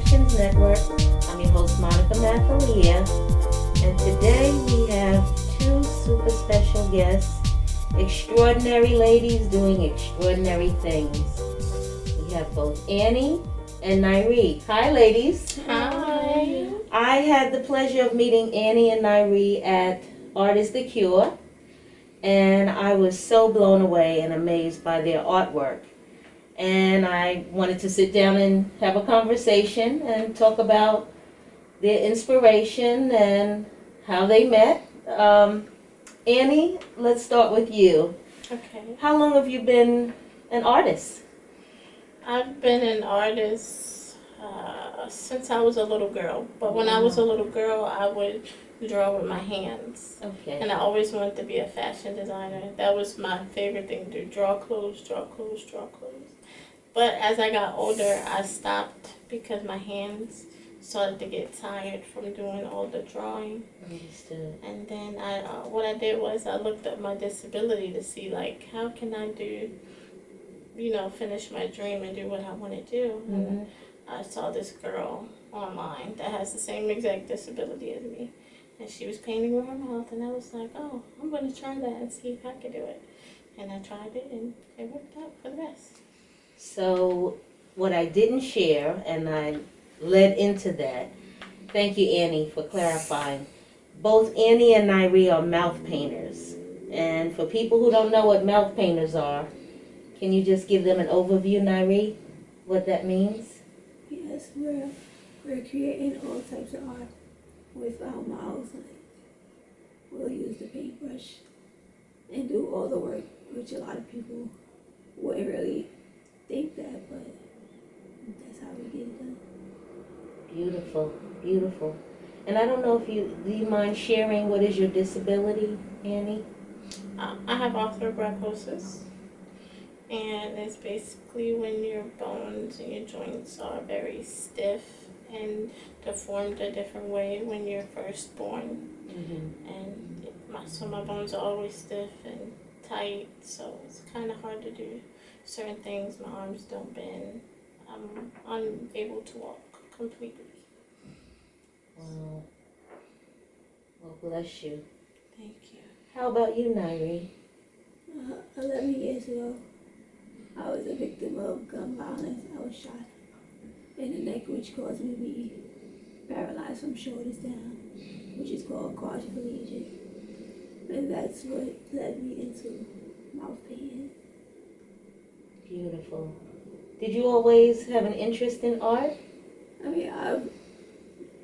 Interconnections Network. I'm your host, Monica Mathalia, and today we have two super special guests, extraordinary ladies doing extraordinary things. We have both Annie and Nyree. Hi, ladies. Hi. I had the pleasure of meeting Annie and Nyree at Art is the Cure, and I was so blown away and amazed by their artwork. And I wanted to sit down and have a conversation and talk about their inspiration and how they met. Annie, let's start with you. Okay. How long have you been an artist? I've been an artist since I was a little girl. But when I was a little girl, I would draw with my hands. Okay. And I always wanted to be a fashion designer. That was my favorite thing to do. Draw clothes, draw clothes, draw clothes. But as I got older, I stopped because my hands started to get tired from doing all the drawing. Understood. And then what I did was I looked up my disability to see, like, how can I do, finish my dream and do what I want to do. Mm-hmm. And I saw this girl online that has the same exact disability as me. And she was painting with her mouth, and I was like, oh, I'm going to try that and see if I can do it. And I tried it, and it worked out for the best. So, what I didn't share, and I led into that, thank you, Annie, for clarifying. Both Annie and Nyree are mouth painters. And for people who don't know what mouth painters are, can you just give them an overview, Nyree, what that means? Yes, we're creating all types of art with our mouths. Like, we'll use the paintbrush and do all the work, which a lot of people wouldn't really think that, but that's how we get it done. Beautiful, beautiful. And I don't know if do you mind sharing what is your disability, Annie? I have arthrogryposis, and it's basically when your bones and your joints are very stiff and deformed a different way when you're first born. Mm-hmm. And so my bones are always stiff and tight, so it's kind of hard to do certain things. My arms don't bend. I'm unable to walk completely. Wow. Well, bless you. Thank you. How about you, Nyree? 11 years ago, I was a victim of gun violence. I was shot in the neck, which caused me to be paralyzed from shoulders down, which is called quadriplegia. And that's what led me into mouth painting. Beautiful. Did you always have an interest in art? I mean,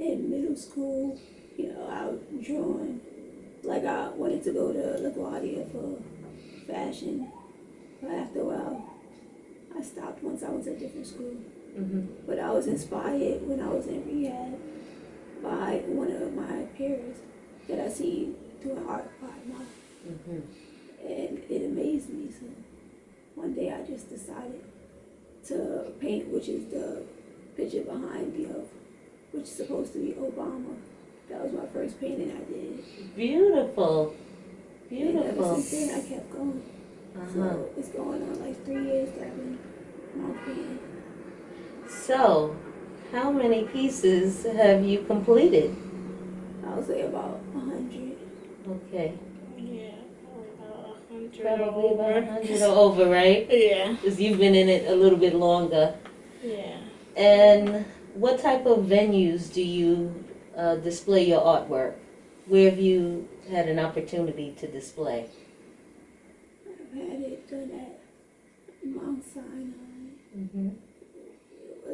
in middle school, I was drawing. Like, I wanted to go to LaGuardia for fashion, but after a while, I stopped once I was at different school. Mm-hmm. But I was inspired when I was in rehab by one of my peers that I seen doing art by mouth. Mm-hmm. And it amazed me. So one day I just decided to paint, which is the picture behind me of, which is supposed to be Obama. That was my first painting I did. Beautiful. And ever Beautiful. since then I kept going. Uh-huh. So it's going on like 3 years that I've been mouth painting. So, how many pieces have you completed? I'll say about 100. Okay. Yeah, probably about 100 Probably or about over. 100 or over, right? Yeah. Because you've been in it a little bit longer. Yeah. And what type of venues do you display your artwork? Where have you had an opportunity to display? I've had it done at Mount Sinai. Mm-hmm.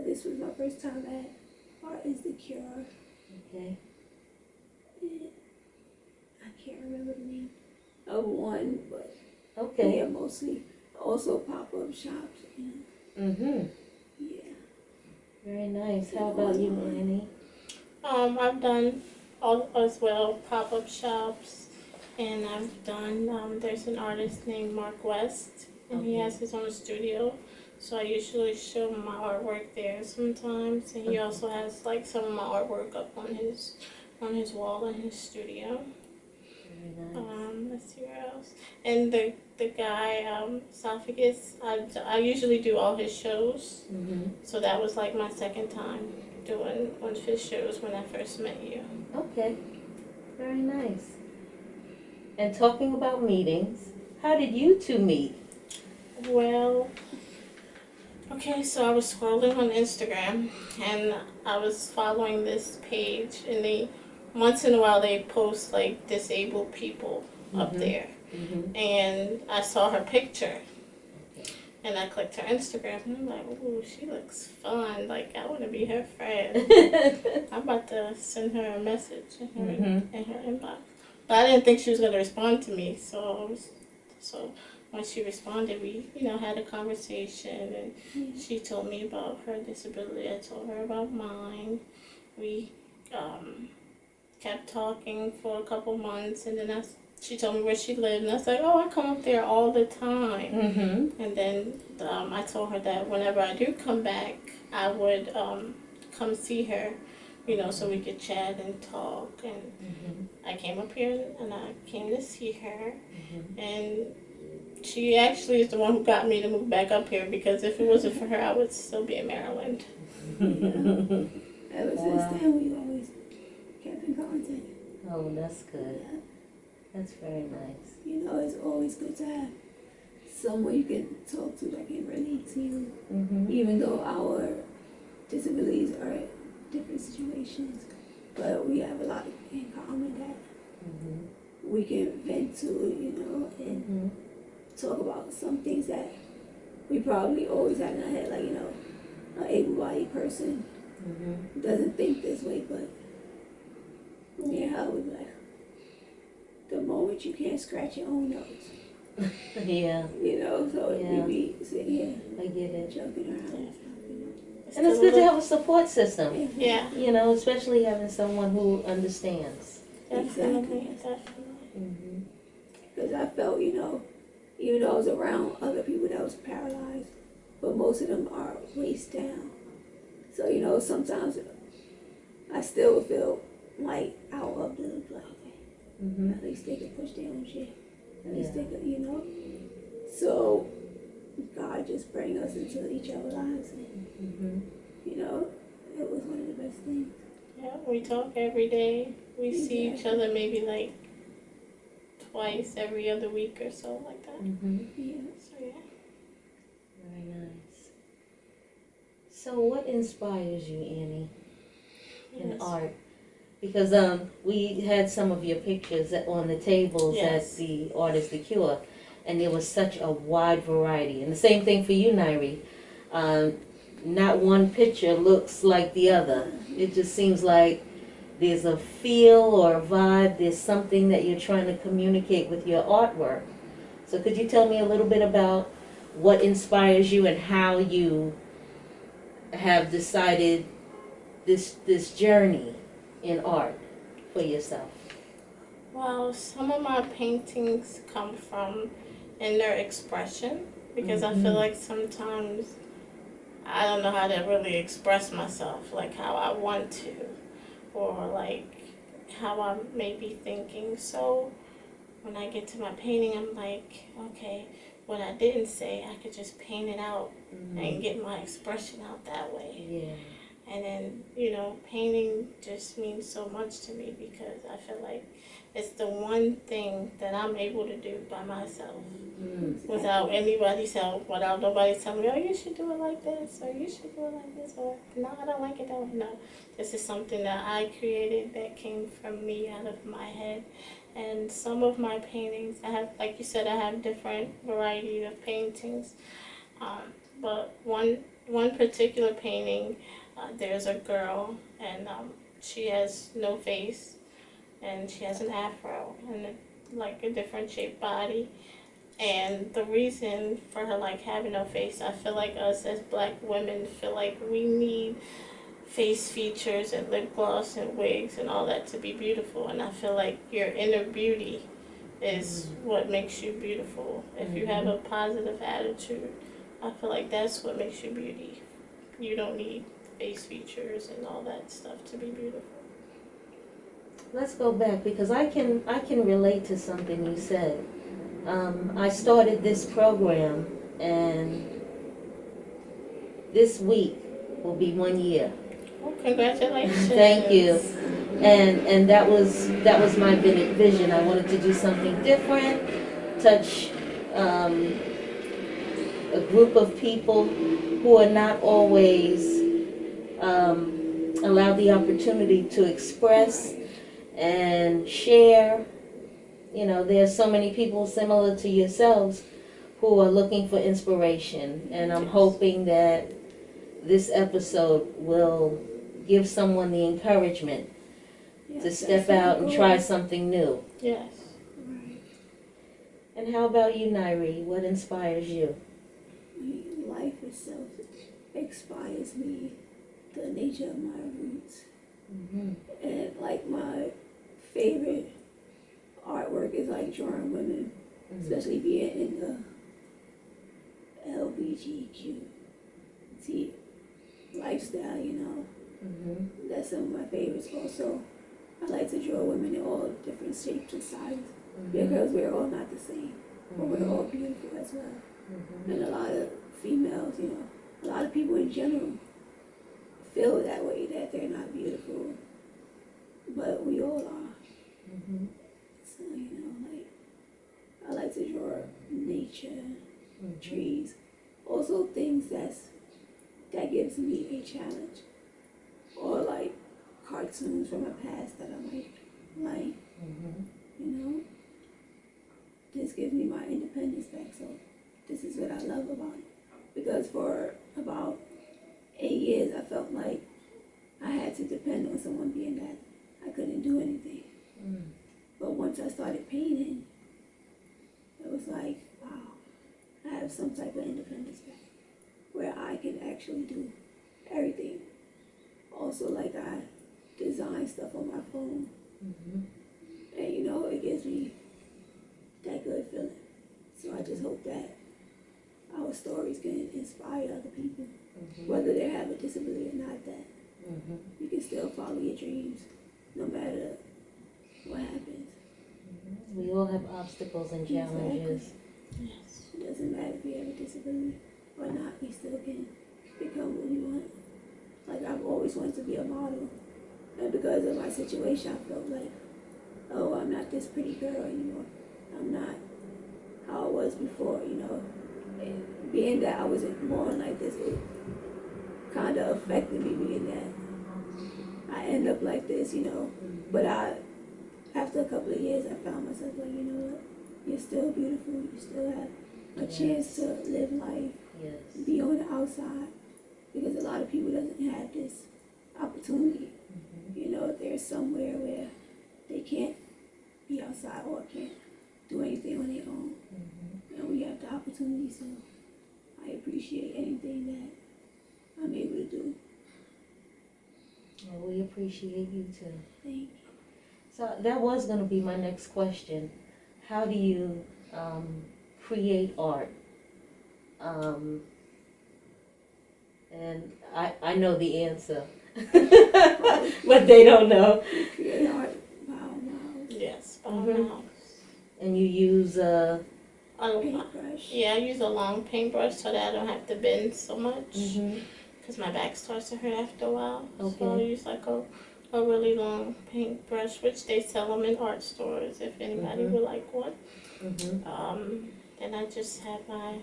This was my first time at Art is the Cure. Okay. And I can't remember the name of one, but Okay. yeah, mostly also pop-up shops. Mm-hmm. Yeah. Very nice. How about you, Annie? I've done as well pop-up shops, and I've done. There's an artist named Mark West, and he Okay. has his own studio. So I usually show my artwork there sometimes, and he also has like some of my artwork up on his wall in his studio. Very nice. Let's see where else. And the guy, Esophagus, I usually do all his shows. Mm-hmm. So that was like my second time doing one of his shows when I first met you. Okay. Very nice. And talking about meetings, how did you two meet? Well, okay, so I was scrolling on Instagram and I was following this page, and they once in a while they post like disabled people up Mhm. there. Mm-hmm. And I saw her picture and I clicked her Instagram and I'm like, ooh, she looks fun. Like, I want to be her friend. I'm about to send her a message in her inbox. But I didn't think she was going to respond to me. So when she responded, we, had a conversation and she told me about her disability. I told her about mine. We kept talking for a couple months and then she told me where she lived, and I was like, oh, I come up there all the time. Mm-hmm. And then I told her that whenever I do come back, I would come see her, so we could chat and talk. And Mm-hmm. I came up here and I came to see her. Mm-hmm. And she actually is the one who got me to move back up here, because if it wasn't for her, I would still be in Maryland. Ever since then, we always kept in contact. Oh, that's good. Yeah. That's very nice. It's always good to have someone you can talk to that can relate to you, Mm-hmm. even though our disabilities are different situations. But we have a lot in common that Mm-hmm. we can vent to, and Mm-hmm. talk about some things that we probably always had in our head, like, an able-bodied person Mm-hmm. doesn't think this way, but how we like, the moment you can't scratch your own nose, Yeah, so Yeah. we be sitting here I get it. joking around. And it's good to have a support system, Yeah, especially having someone who understands. definitely, Exactly. definitely. Mm-hmm. Because I felt, even though I was around other people that was paralyzed, but most of them are waist down. So, sometimes I still would feel like out of the blanket. Mm-hmm. At least they could push their own shit. At least Yeah. they could, So God just bring us into each other's lives. And, Mm-hmm. it was one of the best things. Yeah, we talk every day. We see each Exactly. other maybe like twice every other week or so, like that. Mm-hmm. Yeah. So yeah. Very nice. So what inspires you, Annie, in Yes. art? Because we had some of your pictures on the tables Yes. at the Artist the Cure, and there was such a wide variety. And the same thing for you, Nyree. Not one picture looks like the other. It just seems like there's a feel or a vibe. There's something that you're trying to communicate with your artwork. So could you tell me a little bit about what inspires you and how you have decided this journey in art for yourself? Well, some of my paintings come from inner expression, because I feel like sometimes I don't know how to really express myself, like how I want to, or like how I may be thinking. So when I get to my painting, I'm like, okay, what I didn't say, I could just paint it out and get my expression out that way. Yeah. And then, painting just means so much to me, because I feel like it's the one thing that I'm able to do by myself without anybody's help, without nobody telling me, oh, you should do it like this, or you should do it like this, or no, I don't like it that way. No, this is something that I created that came from me, out of my head. And some of my paintings, I have, like you said, I have different variety of paintings. But one particular painting, there's a girl, and she has no face, and she has an afro, and like a different shaped body. And the reason for her like having no face, I feel like us as black women feel like we need face features and lip gloss and wigs and all that to be beautiful. And I feel like your inner beauty is what makes you beautiful. If you have a positive attitude, I feel like that's what makes you beauty. You don't need face features and all that stuff to be beautiful. let's go back because I can relate to something you said. I started this program, and this week will be 1 year. Oh, congratulations. Thank you. And that was my vision. I wanted to do something different, touch a group of people who are not always allowed the opportunity to express and share. You know, there's so many people similar to yourselves who are looking for inspiration, and I'm hoping that this episode will give someone the encouragement to step out and try something new. Yes. Right. And how about you, Nyree? What inspires you? I mean, life itself inspires me, the nature of my roots. Mm-hmm. And like my favorite artwork is like drawing women, especially being in the LBGQ lifestyle, you know. Mm-hmm. That's some of my favorites. Also, I like to draw women in all different shapes and sizes because we're all not the same, but we're all beautiful as well. Mm-hmm. And a lot of females, you know, a lot of people in general feel that way, that they're not beautiful, but we all are. Mm-hmm. So, you know, like, I like to draw nature, trees, also things that gives me a challenge, or like cartoons from my past that I might like, you know. This gives me my independence back, so this is what I love about it. Because for about 8 years, I felt like I had to depend on someone, being that I couldn't do anything. But once I started painting, it was like, wow, I have some type of independence back, where I can actually do everything. Also, like, I design stuff on my phone, and you know, it gives me that good feeling. So I just hope that our stories can inspire other people, whether they have a disability or not, that you can still follow your dreams no matter what happens. We all have obstacles and challenges. Yes. It doesn't matter if we have a disability or not, we still can become what we want. Like, I've always wanted to be a model, and because of my situation, I felt like, oh, I'm not this pretty girl anymore. I'm not how I was before, you know. And being that I wasn't born like this, it kind of affected me, being that I end up like this, you know. But after a couple of years, I found myself like, you know what, you're still beautiful, you still have a chance to live life, Yes. be on the outside, because a lot of people doesn't have this opportunity. You know, they're somewhere where they can't be outside or can't do anything on their own, and we have the opportunity, so I appreciate anything that I'm able to do. Well, we appreciate you too. Thank you. So that was going to be my next question. How do you create art? And I know the answer, but they don't know. Create art by our mouths. Yes. By Mhm. mouth. And you use Paintbrush. Yeah, I use a long paintbrush so that I don't have to bend so much, because my back starts to hurt after a while. So I Okay. use like a really long paintbrush, which they sell them in art stores if anybody would like one. Then I just have my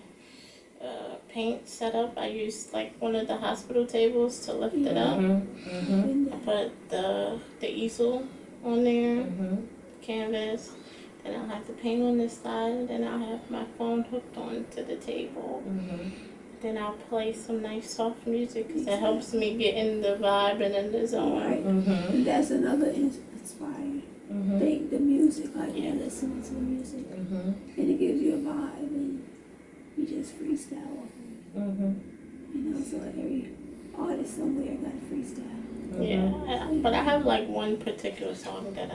paint set up. I use like one of the hospital tables to lift it up. I put the easel on there, canvas. Then I'll have the paint on this side. Then I'll have my phone hooked onto the table. Then I'll play some nice soft music because it helps me get in the vibe and in the zone. Right. And that's another inspiring thing, the music, like you're listening to the music, and it gives you a vibe, and you just freestyle off of it. You know, so every artist somewhere got a freestyle. Yeah, but I have like one particular song that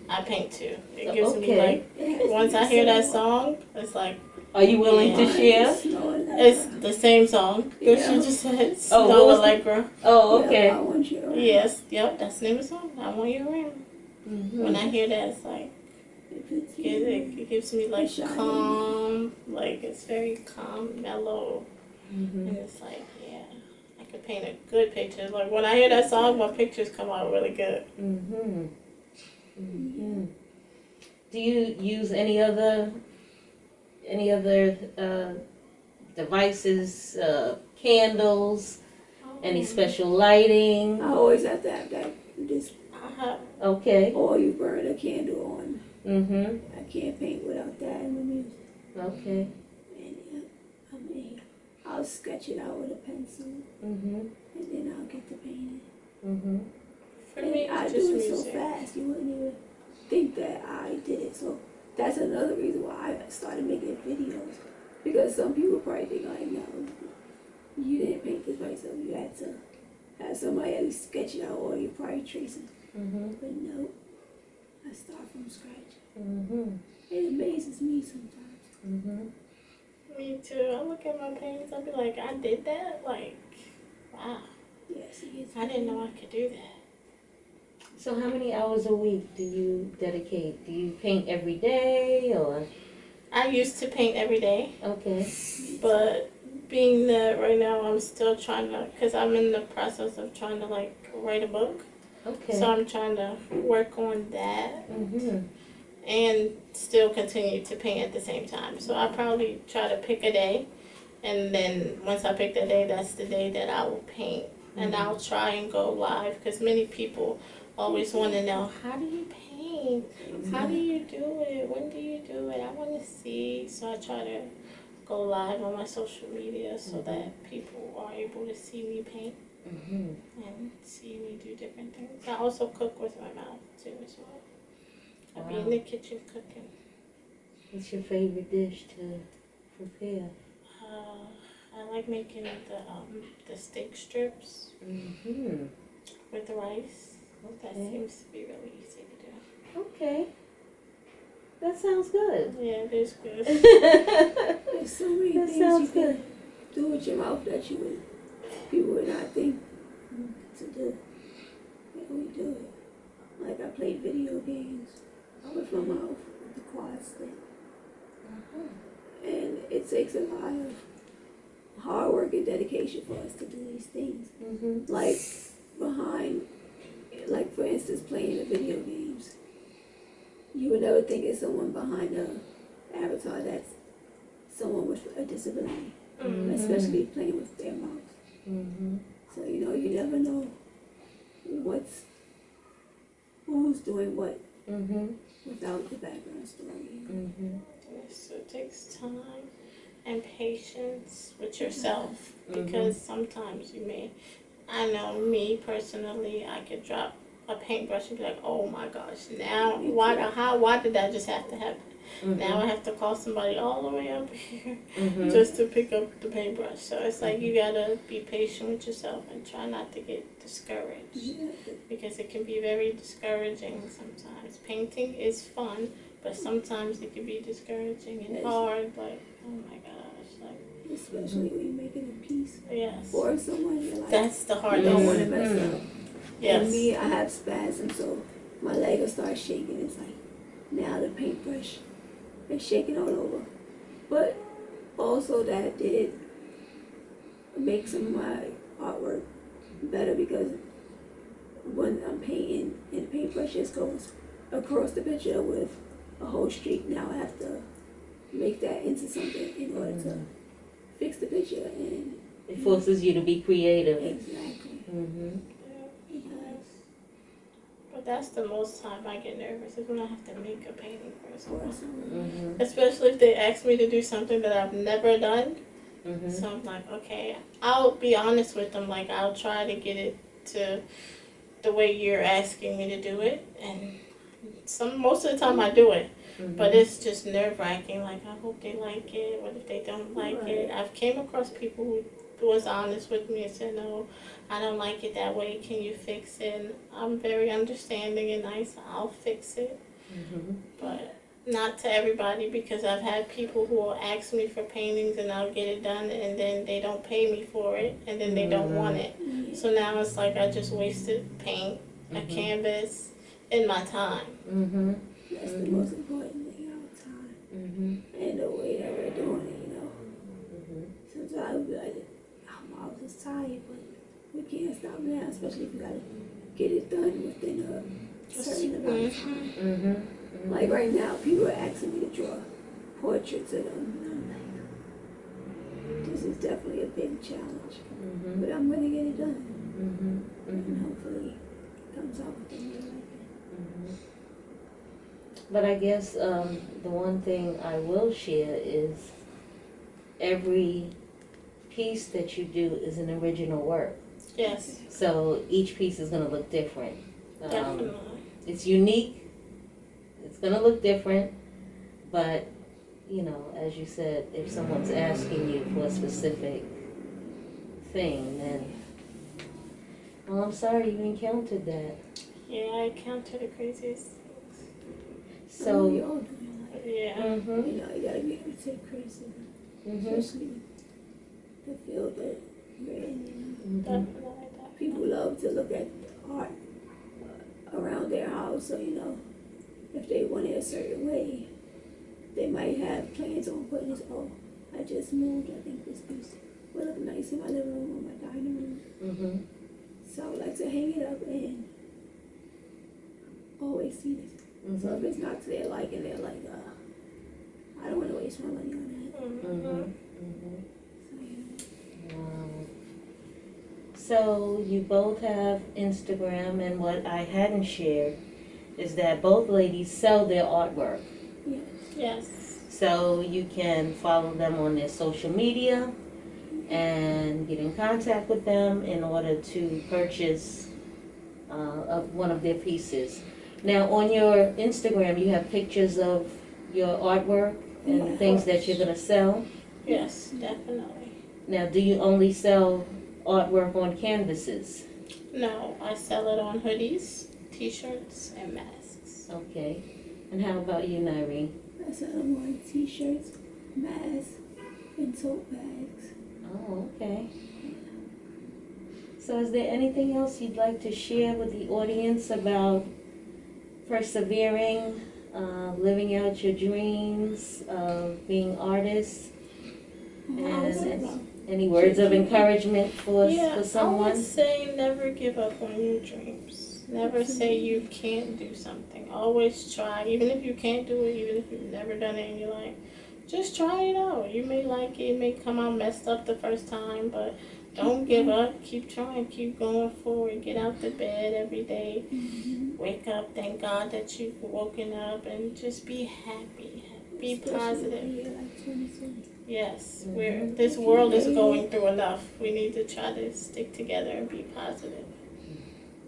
I paint to. It gives me Okay. like, once I hear that song, it's like, Are you willing to share? it's the same song that Yeah. you just said, Oh, Snow what was the- Allegra. Oh, Yeah, okay. I want you around. Yes, yep, that's the name of the song. I Want You Around. When I hear that, it's like, it gives me like calm, like it's very calm, mellow, and it's like, yeah, I could paint a good picture. Like when I hear that song, my pictures come out really good. Do you use any other devices, candles, any special lighting? I always have to have that. Just Okay. or you burn a candle on. Mhm. I can't paint without that in the music. Okay. And I mean, I'll sketch it out with a pencil, Mhm. and then I'll get to painting. Mhm. For And me, I it's do just it music. so fast, you wouldn't even think that I did it. So that's another reason why I started making videos. Because some people probably think like, no, you didn't paint this by yourself. You had to have somebody at least sketch it out, or you're probably tracing. Mhm. But no, I start from scratch. Mhm. It amazes me sometimes. Mhm. Me too. I look at my paintings, I'll be like, I did that? Like, wow. Yes, it is. I didn't know I could do that. So how many hours a week do you dedicate? Do you paint every day or? I used to paint every day, Okay. but being that right now I'm still trying to, because I'm in the process of trying to like write a book. Okay. So I'm trying to work on that Mhm. and still continue to paint at the same time. So I'll probably try to pick a day, and then once I pick that day, that's the day that I will paint. And I'll try and go live, because many people always want to know, how do you paint? How do you do it? When do you do it? I want to see. So I try to go live on my social media so that people are able to see me paint Mhm. and see me do different things. I also cook with my mouth too as well. I'll be in Wow. the kitchen cooking. What's your favorite dish to prepare? I like making the steak strips Mhm. with rice. That Okay. seems to be really easy to do. Okay. That sounds good. Yeah, it is good. There's so many That things sounds you can good. do with your mouth that people would not think to do. And we do it. Like I played video games with my mouth with the quad stick. And it takes a lot of hard work and dedication for us to do these things. Mhm. Like for instance, playing the video games. You would never think it's someone behind the avatar that's someone with a disability, especially playing with their mouth. Mhm. So you never know who's doing what Mhm. without the background story. Mhm. So it takes time and patience with yourself, because sometimes I know me personally, I could drop a paintbrush and be like, oh my gosh, now why did that just have to happen? Now I have to call somebody all the way up here just to pick up the paintbrush. So it's like you gotta be patient with yourself and try not to get discouraged, Yeah. because it can be very discouraging sometimes. Painting is fun, but sometimes it can be discouraging and hard. Like, oh my gosh, like, Especially when you're making a piece yes, for someone you're like, that's the you hardest. don't want to mess up. Yes. And me, I have spasms, so my leg will start shaking. It's like, now the paintbrush is shaking all over. But also that did make some of my artwork better, because when I'm painting and the paintbrush just goes across the picture with a whole streak, now I have to make that into something in order to fix the picture. And It forces you to be creative. exactly. Mhm. But that's the most time I get nervous, is when I have to make a painting for someone. Mhm. Especially if they ask me to do something that I've never done. Mhm. So I'm like, okay, I'll be honest with them. Like, I'll try to get it to the way you're asking me to do it. And most of the time I do it. But it's just nerve-wracking. Like, I hope they like it. What if they don't like it? I've came across people who was honest with me and said, no, I don't like it that way. Can you fix it? And I'm very understanding and nice. I'll fix it. But not to everybody, because I've had people who will ask me for paintings and I'll get it done, and then they don't pay me for it, and then they don't want it. So now it's like I just wasted paint, a canvas, in my time. Mm-hmm. That's the most important thing, our time. Mm-hmm. And the way that we're doing it, Mm-hmm. Sometimes I'll be like, I'm just tired, but we can't stop now, especially if you gotta get it done within a certain amount of time. Mm-hmm. Like right now, people are asking me to draw portraits of them, and I'm like, this is definitely a big challenge, Mm-hmm. but I'm gonna get it done, Mm-hmm. and hopefully it comes out with them like Mm-hmm. But I guess the one thing I will share is every piece that you do is an original work. Yes, So each piece is going to look different. definitely. It's unique. It's going to look different. But, you know, as you said, if someone's asking you for a specific thing, then, well, I'm sorry you encountered that. Yeah, I counted the craziest things. that. We So, all do in life. Yeah. mm-hmm, You know, you gotta be able to take criticism, mm-hmm, especially the field that you're in. mm-hmm, Definitely. People love to look at art around their house, so if they want it a certain way, they might have plans on putting this. Oh, I just moved. I think this piece will look nice in my living room or my dining room. mm-hmm. So I would like to hang it up and always see this. So if it's not to their liking, they're like, I don't want to waste my money on that. Mm-hmm. Mm-hmm. Mm-hmm. So, Wow. So you both have Instagram, and what I hadn't shared is that both ladies sell their artwork. yes. Yes. So you can follow them on their social media and get in contact with them in order to purchase of one of their pieces. Now on your Instagram, you have pictures of your artwork and Yeah. things that you're gonna sell. Yes, definitely. Now, do you only sell artwork on canvases? No, I sell it on hoodies, t-shirts, and masks. Okay. And how about you, Nyree? I sell them on t-shirts, masks, and tote bags. Oh, okay. So is there anything else you'd like to share with the audience about persevering, living out your dreams of being artists? And any words of encouragement for Yeah, someone? I would say never give up on your dreams. Never say you can't do something. Always try, even if you can't do it, even if you've never done it in your life. Just try it out. You may like it, it may come out messed up the first time, but don't give up. Keep trying, keep going forward. Get out the bed every day. Wake up, thank God that you've woken up, and just be happy. Be positive. Like 2020. Yes, Mhm. this world is going through enough. We need to try to stick together and be positive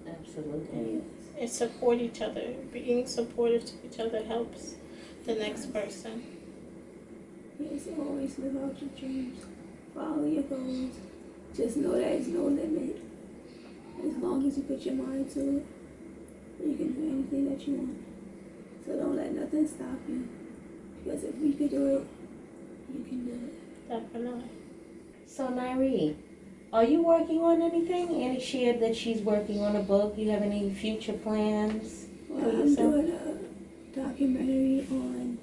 Absolutely. and support each other. Being supportive to each other helps the next person. Yes, always live out your dreams. Follow your goals. Just know there's no limit. As long as you put your mind to it, you can do anything that you want. So don't let nothing stop you. Because if we could do it, you can do it. Definitely. So, Nyree, are you working on anything? Annie shared that she's working on a book. Do you have any future plans? Well, I'm doing a documentary on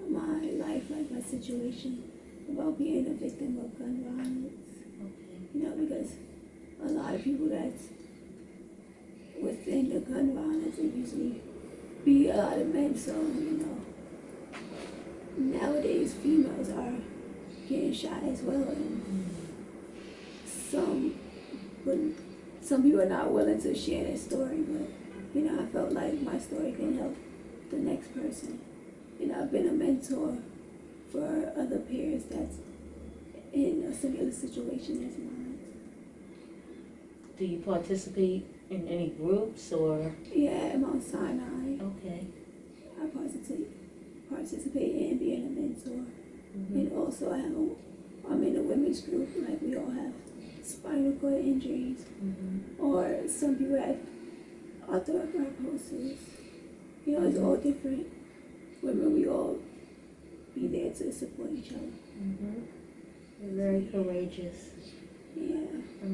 my life, like my situation, about being a victim of gun violence. Okay. Because a lot of people that's within the gun violence, it usually be a lot of men. So, nowadays females are getting shot as well, and some people are not willing to share their story, but I felt like my story can help the next person. I've been a mentor for other peers that's in a similar situation as mine. Do you participate in any groups or? Yeah, I'm on Sinai. Okay. I participate in being a mentor. Mm-hmm. And also I'm in a women's group, like we all have spinal cord injuries, Mm-hmm. or some people have osteoporosis. It's all different. Women, we all be there to support each other. Mm-hmm. You're very courageous. Yeah.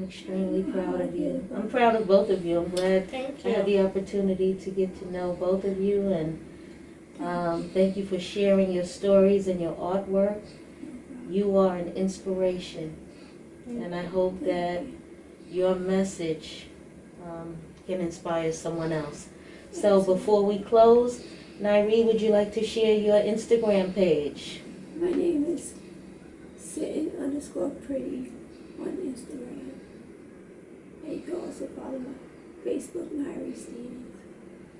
I'm extremely proud of you. I'm proud of both of you. I'm glad Thank I had you. the opportunity to get to know both of you, and thank you for sharing your stories and your artwork. You are an inspiration, and I hope that your message can inspire someone else. So before we close, Nyree, would you like to share your Instagram page? My name is sitting_pretty on Instagram. And you can also follow my Facebook, Nyree Stevens.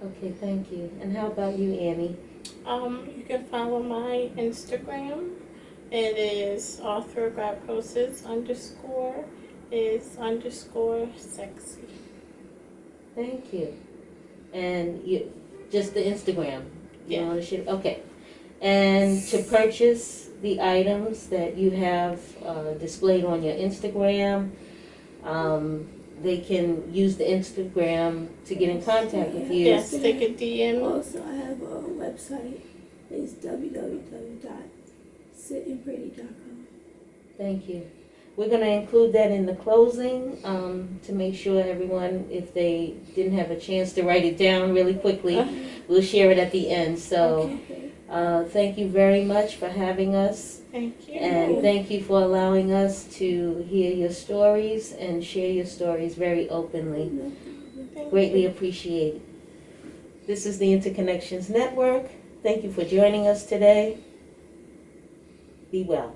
Okay, thank you. And how about you, Annie? You can follow my Instagram. It is authorgraphoses_ is _ sexy. Thank you. And you, just the Instagram? You Yeah. want to share? Okay. And to purchase the items that you have displayed on your Instagram, they can use the Instagram to get in contact with you. Yes, they could DM. Also, I have a website. It's www.sittingpretty.com. Thank you. We're going to include that in the closing to make sure everyone, if they didn't have a chance to write it down really quickly, we'll share it at the end. So thank you very much for having us. Thank you. And thank you for allowing us to hear your stories and share your stories very openly. Greatly appreciate it. This is the Interconnections Network. Thank you for joining us today. Be well.